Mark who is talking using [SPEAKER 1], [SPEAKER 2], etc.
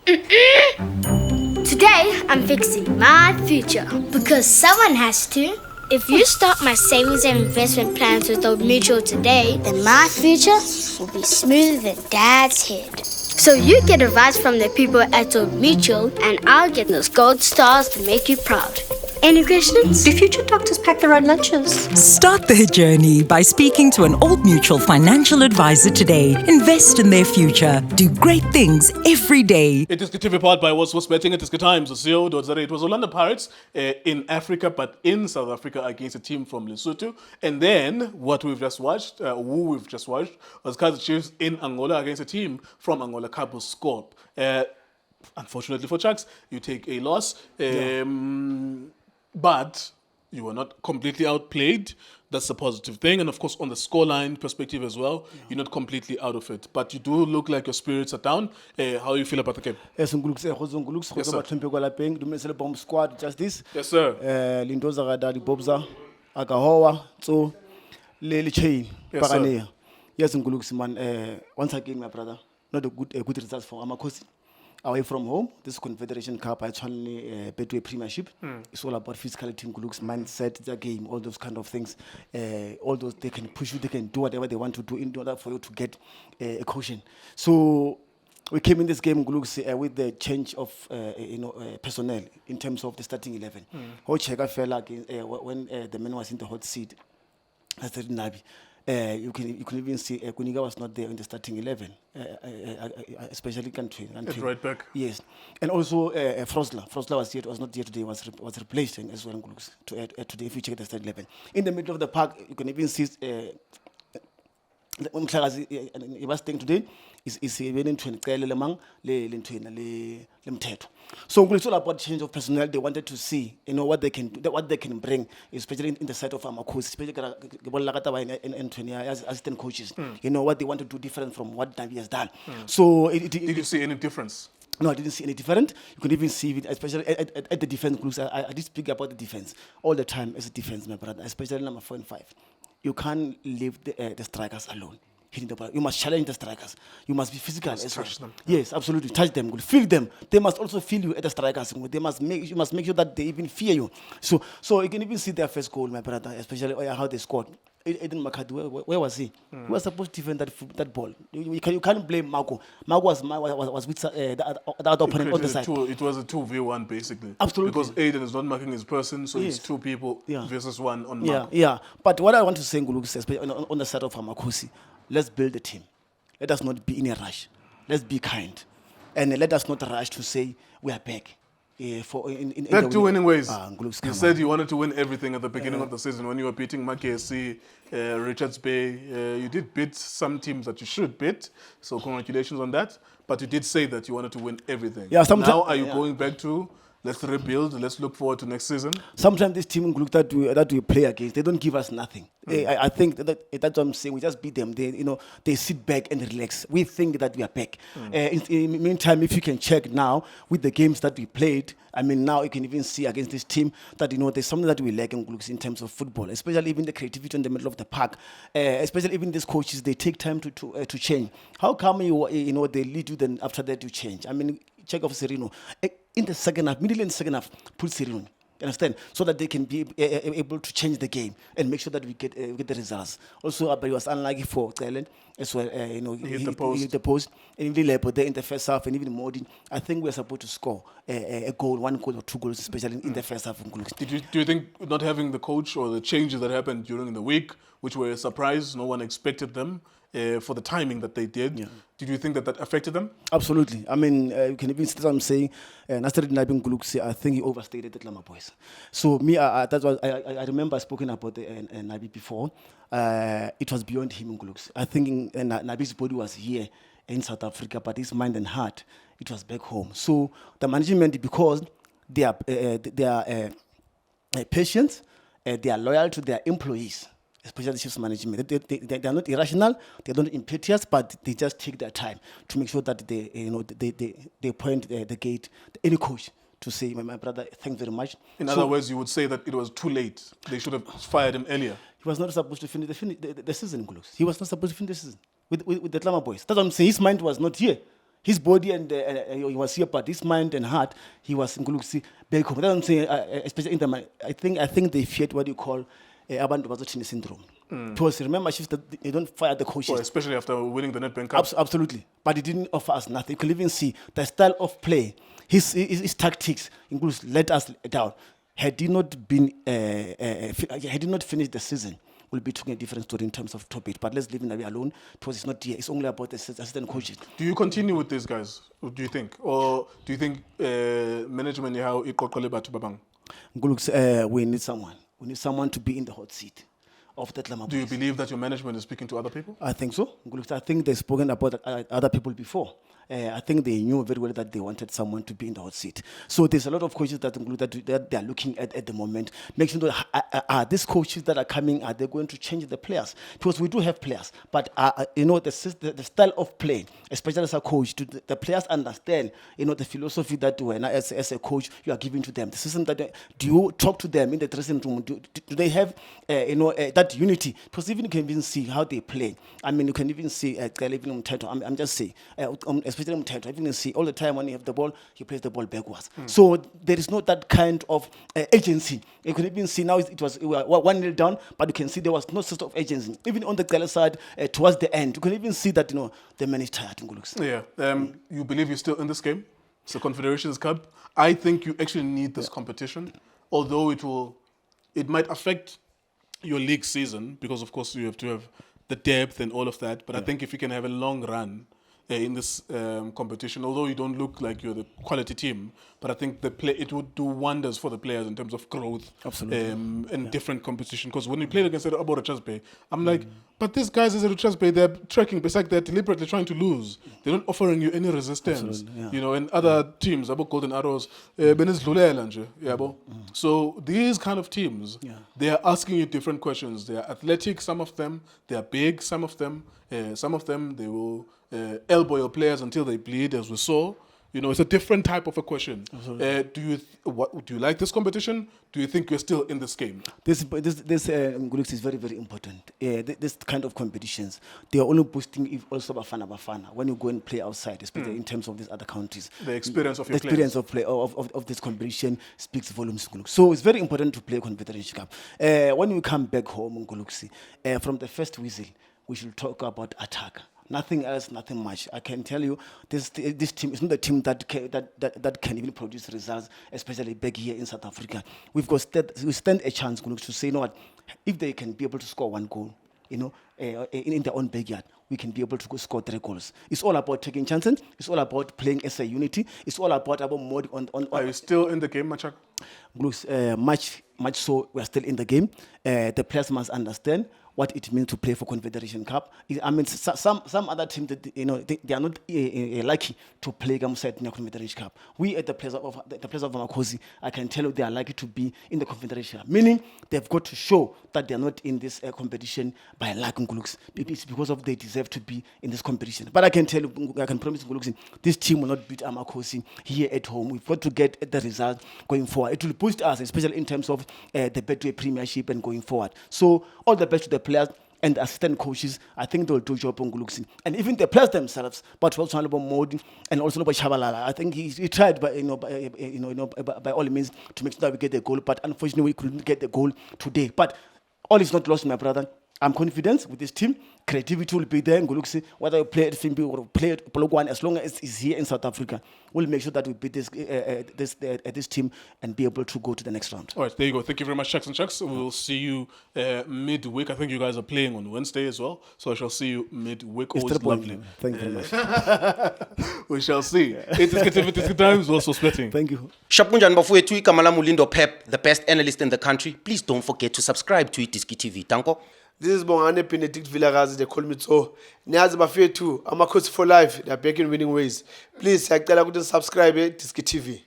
[SPEAKER 1] Today, I'm fixing my future because someone has to. If you start my savings and investment plans with Old Mutual today, then my future will be smoother than Dad's head. So you get advice from the people at Old Mutual, and I'll get those gold stars to make you proud. Any questions?
[SPEAKER 2] Do future doctors pack their own lunches?
[SPEAKER 3] Start their journey by speaking to an Old Mutual financial advisor today. Invest in their future. Do great things every day.
[SPEAKER 4] iDiskiTV powered by What's Betting. iDiski Times, CEO.za. It was Orlando Pirates in Africa, but in South Africa against a team from Lesotho. And then what we've just watched, was Kaizer Chiefs in Angola against a team from Angola, Kabuscorp. Unfortunately for Chucks, you take a loss. But you were not completely outplayed. That's a positive thing. And of course, on the scoreline perspective as well, you're not completely out of it. But you do look like your spirits are down. How do you feel about the game?
[SPEAKER 5] Yes, squad, just this.
[SPEAKER 4] Yes, sir.
[SPEAKER 5] Lindoza Radadi Bobza, Agahowa, so Lily Chain,
[SPEAKER 4] Yes, sir.
[SPEAKER 5] Paranea. Yes, man. Once again, my brother, not a good results for Amakosi. Away from home, this Confederation Cup, actually Betway Premiership. It's all about physicality, mindset, the game, all those kind of things. All those they can push you, they can do whatever they want to do in order for you to get a caution. So we came in this game with the change of personnel in terms of the starting 11. Machaka fell when the man was in the hot seat. I said Nabi. You can even see Kuniga was not there in the starting 11, especially country.
[SPEAKER 4] At right back.
[SPEAKER 5] Yes, and also Frosler. Frosler was not here today. Was replacing as well to add today. If you check the starting 11, in the middle of the park, you can even see. He was staying today is even so it's all about change of personnel. They wanted to see, what they can do, what they can bring, especially in the side of Amakosi, especially assistant coaches. What they want to do different from what Nabi has done. So
[SPEAKER 4] did you see any difference?
[SPEAKER 5] No, I didn't see any different. You could even see it, especially at the defense groups. I did speak about the defense all the time as a defense, my brother, especially number 4 and 5. You can't leave the strikers alone. Hitting the ball. You must challenge the strikers. You must be physical as well.
[SPEAKER 4] Touch them.
[SPEAKER 5] Yes, absolutely. Touch them. Feel them. They must also feel you at the strikers. You must make sure that they even fear you. So you can even see their first goal, my brother, especially how they scored. Eden Makadu, where was he? He was supposed to defend that ball. You can't blame Marco. Marco was with the other opponent on the side.
[SPEAKER 4] It was a 2v1 basically.
[SPEAKER 5] Absolutely.
[SPEAKER 4] Because Aiden is not marking his person, so it's 2 people versus 1 on Marco.
[SPEAKER 5] Yeah. But what I want to say, especially on the side of Amakosi, let's build a team. Let us not be in a rush. Let's be kind. And let us not rush to say we are back.
[SPEAKER 4] Back to winning ways. You said
[SPEAKER 5] on.
[SPEAKER 4] you wanted to win everything at the beginning of the season when you were beating Makesi, Richards Bay. You did beat some teams that you should beat, so congratulations on that. But you did say that you wanted to win everything.
[SPEAKER 5] Yeah,
[SPEAKER 4] now are you going back to let's rebuild, let's look forward to next season?
[SPEAKER 5] Sometimes this team that we play against, they don't give us nothing. I think that's what I'm saying. We just beat them. They sit back and relax. We think that we are back. In the meantime, if you can check now with the games that we played, now you can even see against this team that there's something that we lack in terms of football, especially even the creativity in the middle of the park. Especially even these coaches, they take time to change. How come they lead you, then after that you change? Check off Serino in the second half, middle and second half, put Serino. You understand? So that they can be able to change the game and make sure that we get the results. Also, but he was unlucky for Thailand as well. He hit the post. And even Lepo there in the first half, and even Modi. I think we're supposed to score a goal, 1 goal or 2 goals, especially in the first half.
[SPEAKER 4] Do you think not having the coach or the changes that happened during the week, which were a surprise, no one expected them, for the timing that they did, did you think that affected them?
[SPEAKER 5] Absolutely. You can even see what I'm saying. Nabi I think he overstayed at Lama Boys. So that's what I remember spoken about Nabi before. It was beyond him. I think Nabi's body was here in South Africa, but his mind and heart, it was back home. So the management, because they are patient, they are loyal to their employees, especially the chiefs management. They are not irrational, they are not impetuous, but they just take their time to make sure that they point the gate, any coach, to say, my brother, thanks very much.
[SPEAKER 4] In other words, you would say that it was too late. They should have fired him earlier.
[SPEAKER 5] He was not supposed to finish the season. He was not supposed to finish the season with the Klama boys. That's what I'm saying. His mind was not here. His body and he was here, but his mind and heart, he was in Nguluksi back home. That's what I'm saying, especially in the I think they feared what you call abantu bazothini syndrome. Because remember, shifts that they don't fire the coaches.
[SPEAKER 4] Well, especially after winning the Nedbank Cup.
[SPEAKER 5] Absolutely, but he didn't offer us nothing. You could even see the style of play, his tactics, includes let us down. Had he not been, had he not finished the season, we'll be talking a different story in terms of top 8. But let's leave Nabi alone because it's not here. It's only about the assistant coaches.
[SPEAKER 4] Do you continue with these guys? Do you think, or do you think management how babang?
[SPEAKER 5] We need someone. We need someone to be in the hot seat of that Lama.
[SPEAKER 4] Do you believe that your management is speaking to other people?
[SPEAKER 5] I think so. I think they've spoken about other people before. I think they knew very well that they wanted someone to be in the hot seat. So there's a lot of coaches that they are looking at the moment. Make sure that are these coaches that are coming, are they going to change the players? Because we do have players, but the style of play, especially as a coach, the players understand the philosophy that when as a coach you are giving to them. The system that do you talk to them in the dressing room? Do they have that unity? Because even you can even see how they play. I mean, you can even see I'm just saying. Especially Mthetho, even see all the time when you have the ball, he plays the ball backwards. So there is not that kind of agency. You can even see now it was 1-0 down, but you can see there was no sort of agency. Even on the Kaizer side, towards the end, you can even see that the man is tired.
[SPEAKER 4] Yeah. You believe you're still in this game? It's the Confederations Cup. I think you actually need this competition, although it might affect your league season because, of course, you have to have the depth and all of that. But I think if you can have a long run in this competition, although you don't look like you're the quality team, but I think it would do wonders for the players in terms of growth.
[SPEAKER 5] Absolutely.
[SPEAKER 4] And different competition. Because when we played against Abora Chaspe, I'm like, but these guys is at Chaspe, they're tracking, besides they're deliberately trying to lose. They're not offering you any resistance.
[SPEAKER 5] Yeah.
[SPEAKER 4] And other teams, about Golden Arrows, so these kind of teams, they are asking you different questions. They are athletic, some of them, they are big, some of them they will elbow your players until they bleed, as we saw. It's a different type of a question. Do you like this competition? Do you think you're still in this game?
[SPEAKER 5] This Nguluks is very, very important. This kind of competitions, they are only boosting if also Bafana when you go and play outside, especially in terms of these other countries.
[SPEAKER 4] The experience of your
[SPEAKER 5] The experience of play of this competition speaks volumes. So it's very important to play Confederation Cup. When you come back home, Nguluks, from the first whistle, we should talk about attack. Nothing else, nothing much. I can tell you, this team is not a team that can even produce results, especially back here in South Africa. We stand a chance to say, if they can be able to score one goal, in their own backyard, we can be able to score 3 goals. It's all about taking chances. It's all about playing as a unity. It's all about mode on.
[SPEAKER 4] Are you still in the game, Machaka?
[SPEAKER 5] Much so, we are still in the game. The players must understand what it means to play for Confederation Cup. I mean, some other teams that they are not lucky to play in the Confederation Cup. We at the place of Makosi, I can tell you they are lucky to be in the Confederation Cup. Meaning they've got to show that they are not in this competition by luck. It's because of they deserve to be in this competition. But I can tell you, I can promise this team will not beat Amakosi here at home. We've got to get the result going forward. It will boost us, especially in terms of the Betway Premiership and going forward. So all the best to the players and the assistant coaches. I think they'll do job on Nguluksi. And even the players themselves, but also about Modi and also about Shabalala. I think he tried by all means to make sure that we get the goal, but unfortunately we couldn't get the goal today. But all is not lost, my brother. I'm confident with this team. Creativity will be there in Nguluksi. Whether you play at Fimbi or play at Polokwane, as long as it's here in South Africa, we'll make sure that we beat this team and be able to go to the next round. All
[SPEAKER 4] right, there you go. Thank you very much, Shucks and Chucks. We'll see you midweek. I think you guys are playing on Wednesday as well, so I shall see you midweek. Always lovely.
[SPEAKER 5] Thank you very much.
[SPEAKER 4] We shall see. It is times also splitting.
[SPEAKER 5] Thank you.
[SPEAKER 6] Shapunjan Bafuyetui Kamala Mulindo Pep, the best analyst in the country. Please don't forget to subscribe to iDiskiTV. Tanko.
[SPEAKER 7] This is Bongane Benedict Villagazi, they call me so. Niazi Bafuyetui, I'm a coach for life. They are back in winning ways. Please, subscribe to iDiskiTV.